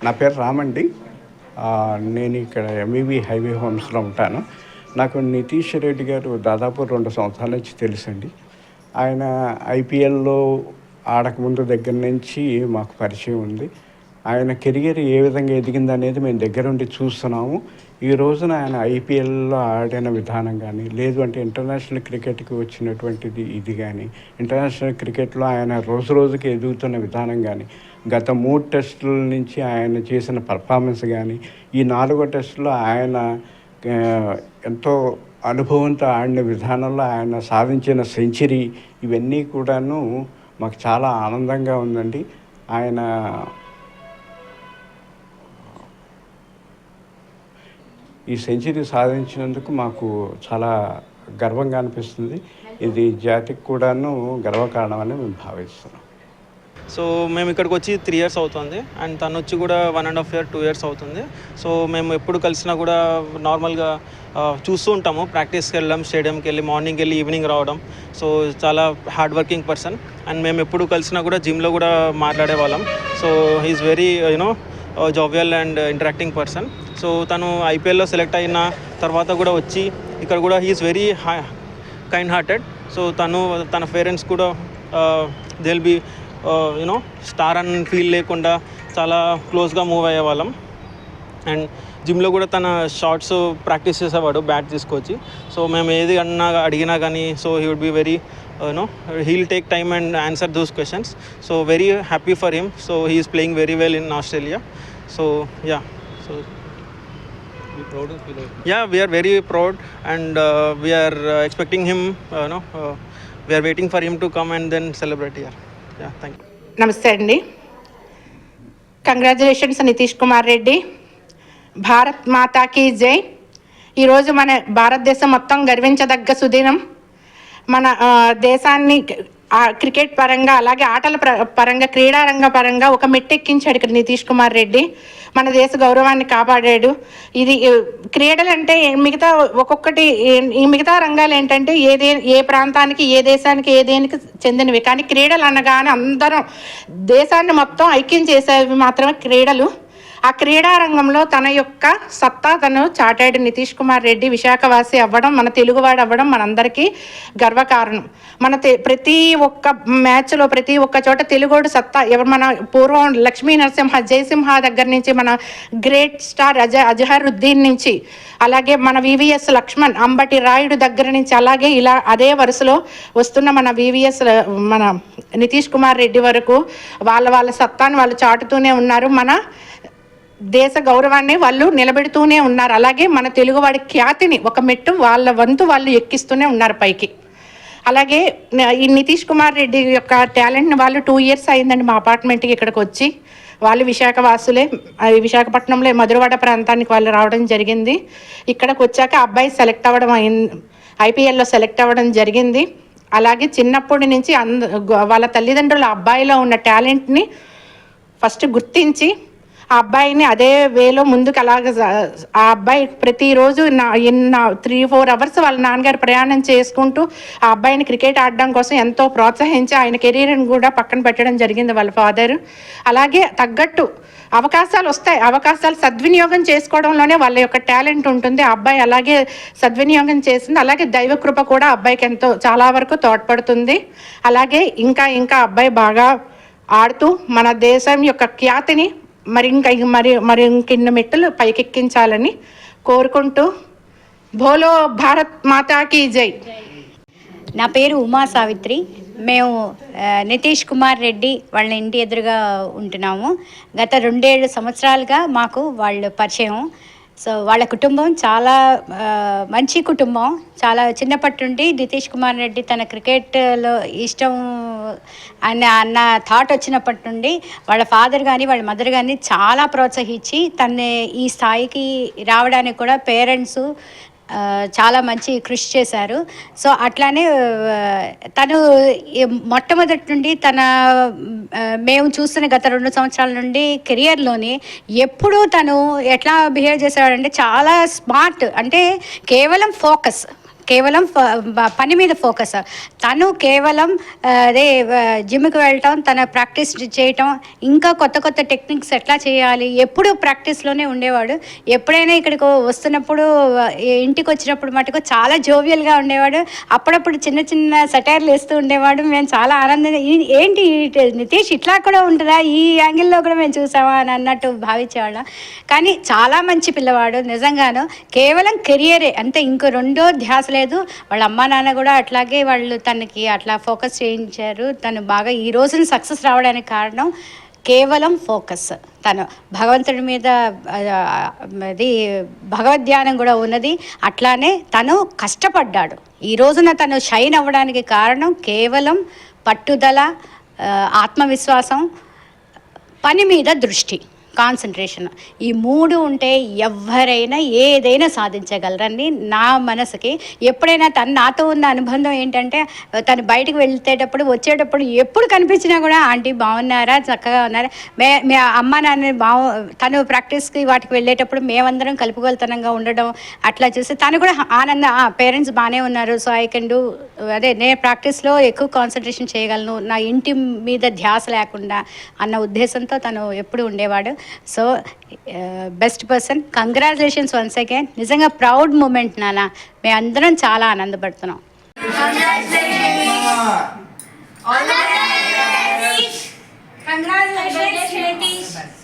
నా పేరు రామండి. నేను ఇక్కడ ఎంఈవి హైవే హోమ్స్లో ఉంటాను. నాకు నితీష్ రెడ్డి గారు దాదాపు 2 సంవత్సరాల నుంచి తెలుసండి. ఆయన ఐపీఎల్లో ఆడకముందు దగ్గర నుంచి మాకు పరిచయం ఉంది. ఆయన కెరియర్ ఏ విధంగా ఎదిగిందనేది మేము దగ్గరుండి చూస్తున్నాము. ఈ రోజున ఆయన ఐపీఎల్లో ఆడిన విధానం కానీ, లేదు అంటే ఇంటర్నేషనల్ క్రికెట్కి వచ్చినటువంటిది ఇది కానీ, ఇంటర్నేషనల్ క్రికెట్లో ఆయన రోజు రోజుకి ఎదుగుతున్న విధానం కానీ, గత 3 టెస్టుల నుంచి ఆయన చేసిన పర్ఫార్మెన్స్ కానీ, ఈ 4వ టెస్టులో ఆయన ఎంతో అనుభవంతో ఆడిన విధానంలో ఆయన సాధించిన సెంచరీ, ఇవన్నీ కూడాను మాకు చాలా ఆనందంగా ఉందండి. ఆయన ఈ సెంచరీ సాధించినందుకు మాకు చాలా గర్వంగా అనిపిస్తుంది. ఇది జాతికి కూడాను గర్వకారణమని మేము భావిస్తున్నాం. సో మేము ఇక్కడికి వచ్చి 3 years అవుతుంది, అండ్ తను వచ్చి కూడా 1.5 year 2 years అవుతుంది. సో మేము ఎప్పుడు కలిసినా కూడా నార్మల్గా చూస్తూ ఉంటాము. ప్రాక్టీస్కి వెళ్ళడం, స్టేడియంకి వెళ్ళి మార్నింగ్కి వెళ్ళి ఈవినింగ్ రావడం. సో చాలా హార్డ్ వర్కింగ్ పర్సన్, అండ్ మేము ఎప్పుడు కలిసినా కూడా జిమ్లో కూడా మాట్లాడే వాళ్ళం. So he's very jovial and interacting person. So తను ఐపీఎల్లో సెలెక్ట్ అయిన తర్వాత కూడా వచ్చి ఇక్కడ కూడా he's very kind hearted. So తన పేరెంట్స్ కూడా దే విల్ బీ స్టార్ అని ఫీల్ లేకుండా చాలా క్లోజ్గా మూవ్ అయ్యేవాళ్ళం. అండ్ జిమ్లో కూడా తన షార్ట్స్ ప్రాక్టీస్ చేసేవాడు బ్యాట్ తీసుకొచ్చి. సో మేము ఏది అడిగినా కానీ so he would be very he'll take time and answer those questions. So very happy for him. So he is playing very well in Australia. So yeah, so we proud of him. Yeah, we are very proud, and we are expecting him, we are waiting for him to come and then celebrate here. Yeah, thank you. Namaste andi. Congratulations Nitish Kumar Reddy. Bharat Mata ki jai. ఈ రోజు మన భారతదేశం మొత్తం గర్వించదగ్గ సుదినం. మన దేశాన్ని cricket పరంగా అలాగే ఆటల పరంగా క్రీడారంగ పరంగా ఒక మెట్టెక్కించాడు ఇక్కడ నితీష్ కుమార్ రెడ్డి. మన దేశ గౌరవాన్ని కాపాడాడు. ఇది క్రీడలు అంటే మిగతా ఒక్కొక్కటి ఈ మిగతా రంగాలు ఏంటంటే ఏ ప్రాంతానికి ఏ దేశానికి ఏ దేనికి చెందినవి, కానీ క్రీడలు అనగానే అందరం దేశాన్ని మొత్తం ఐక్యం చేసేవి మాత్రమే క్రీడలు. ఆ క్రీడా రంగంలో తన యొక్క సత్తా తను చాటాడు నితీష్ కుమార్ రెడ్డి. విశాఖవాసి అవ్వడం, మన తెలుగువాడు అవ్వడం మనందరికీ గర్వకారణం. ప్రతి ఒక్క మ్యాచ్లో ప్రతి ఒక్క చోట తెలుగోడు సత్తా మన పూర్వం లక్ష్మీ నరసింహ జయసింహ దగ్గర నుంచి, మన గ్రేట్ స్టార్ అజహరుద్దీన్ నుంచి, అలాగే మన వివిఎస్ లక్ష్మణ్ అంబటి రాయుడు దగ్గర నుంచి, అలాగే ఇలా అదే వరుసలో వస్తున్న మన నితీష్ కుమార్ రెడ్డి వరకు వాళ్ళ సత్తాన్ని వాళ్ళు చాటుతూనే ఉన్నారు. మన దేశ గౌరవాన్ని వాళ్ళు నిలబెడుతూనే ఉన్నారు. అలాగే మన తెలుగువాడి ఖ్యాతిని ఒక మెట్టు వాళ్ళ వంతు వాళ్ళు ఎక్కిస్తూనే ఉన్నారు పైకి. అలాగే ఈ నితీష్ కుమార్ రెడ్డి యొక్క టాలెంట్ని వాళ్ళు 2 years అయిందండి మా అపార్ట్మెంట్కి ఇక్కడికి వచ్చి. వాళ్ళు విశాఖవాసులే, విశాఖపట్నంలో మధురవాడ ప్రాంతానికి వాళ్ళు రావడం జరిగింది. ఇక్కడికి వచ్చాక అబ్బాయి సెలెక్ట్ అవ్వడం ఐపీఎల్లో సెలెక్ట్ అవ్వడం జరిగింది. అలాగే చిన్నప్పటి నుంచి వాళ్ళ తల్లిదండ్రుల అబ్బాయిలో ఉన్న టాలెంట్ని ఫస్ట్ గుర్తించి ఆ అబ్బాయిని అదే వేలో ముందుకు అలాగ ఆ అబ్బాయి ప్రతిరోజు 3-4 hours వాళ్ళ నాన్నగారు ప్రయాణం చేసుకుంటూ ఆ అబ్బాయిని క్రికెట్ ఆడడం కోసం ఎంతో ప్రోత్సహించి ఆయన కెరీర్ని కూడా పక్కన పెట్టడం జరిగింది వాళ్ళ ఫాదర్. అలాగే తగ్గట్టు అవకాశాలు వస్తాయి, అవకాశాలు సద్వినియోగం చేసుకోవడంలోనే వాళ్ళ యొక్క టాలెంట్ ఉంటుంది. ఆ అబ్బాయి అలాగే సద్వినియోగం చేసింది. అలాగే దైవకృప కూడా అబ్బాయికి ఎంతో చాలా వరకు తోడ్పడుతుంది. అలాగే ఇంకా అబ్బాయి బాగా ఆడుతూ మన దేశం యొక్క ఖ్యాతిని మరి ఇంకెన్ని మెట్టులు పైకెక్కించాలని కోరుకుంటూ బోలో భారత్ మాతాకి జై. నా పేరు ఉమా సావిత్రి. మేము నితీష్ కుమార్ రెడ్డి వాళ్ళ ఇంటి ఎదురుగా ఉంటున్నాము. గత 2-7 సంవత్సరాలుగా మాకు వాళ్ళు పరిచయం. సో వాళ్ళ కుటుంబం చాలా మంచి కుటుంబం. చాలా చిన్నప్పటి నుండి నితీష్ కుమార్ రెడ్డి తన క్రికెట్లో ఇష్టం అన్న థాట్ వచ్చినప్పటి నుండి వాళ్ళ ఫాదర్ కానీ వాళ్ళ మదర్ కానీ చాలా ప్రోత్సహించి తన్ని ఈ స్థాయికి రావడానికి కూడా పేరెంట్స్ చాలా మంచి కృషి చేశారు. సో అట్లానే తను మొట్టమొదటి నుండి మేము చూస్తున్న గత 2 సంవత్సరాల నుండి కెరియర్లోని ఎప్పుడూ తను ఎట్లా బిహేవ్ చేసేవాడంటే చాలా స్మార్ట్, అంటే కేవలం పని మీద ఫోకస్. తను కేవలం అదే జిమ్కి వెళ్ళటం, తన ప్రాక్టీస్ చేయటం, ఇంకా కొత్త టెక్నిక్స్ ఎట్లా చేయాలి ఎప్పుడు ప్రాక్టీస్లోనే ఉండేవాడు. ఎప్పుడైనా ఇక్కడికి వస్తున్నప్పుడు ఇంటికి వచ్చినప్పుడు మటుకు చాలా జోవియల్గా ఉండేవాడు. అప్పుడప్పుడు చిన్న సెటైర్లు వేస్తూ ఉండేవాడు. మేము చాలా ఆనందంగా ఏంటి నితీష్ ఇట్లా కూడా ఉంటుందా, ఈ యాంగిల్లో కూడా మేము చూసామా అని అన్నట్టు భావించేవాళ్ళం. కానీ చాలా మంచి పిల్లవాడు నిజంగాను. కేవలం కెరియరే అంతే, ఇంకో రెండో ధ్యాస లేదు. వాళ్ళ అమ్మా నాన్న కూడా అట్లాగే వాళ్ళు తనకి అట్లా ఫోకస్ చేయించారు. తను బాగా ఈ రోజున సక్సెస్ రావడానికి కారణం కేవలం ఫోకస్. తను భగవంతుడి మీద భగవద్ధ్యానం కూడా ఉన్నది. అట్లానే తను కష్టపడ్డాడు. ఈ రోజున తను షైన్ అవ్వడానికి కారణం కేవలం పట్టుదల, ఆత్మవిశ్వాసం, పని మీద దృష్టి, కాన్సన్ట్రేషన్. ఈ 3 ఉంటే ఎవరైనా ఏదైనా సాధించగలరని నా మనసుకి. ఎప్పుడైనా నాతో ఉన్న అనుబంధం ఏంటంటే తను బయటకు వెళ్తేటప్పుడు వచ్చేటప్పుడు ఎప్పుడు కనిపించినా కూడా ఆంటీ బాగున్నారా, చక్కగా ఉన్నారా, మే అమ్మ నాన్న తను ప్రాక్టీస్కి వాటికి వెళ్ళేటప్పుడు మేమందరం కలుపుగోలుతనంగా ఉండడం అట్లా చూసి తను కూడా పేరెంట్స్ బాగానే ఉన్నారు, సో ఐ కెన్ డూ, నేను ప్రాక్టీస్లో ఎక్కువ కాన్సన్ట్రేషన్ చేయగలను, నా ఇంటి మీద ధ్యాస లేకుండా అన్న ఉద్దేశంతో తను ఎప్పుడు ఉండేవాడు. So best person. Congratulations once again. నిజంగా ప్రౌడ్ మూమెంట్ నాన్న. మేము అందరం చాలా ఆనందపడుతున్నాం. Congratulations.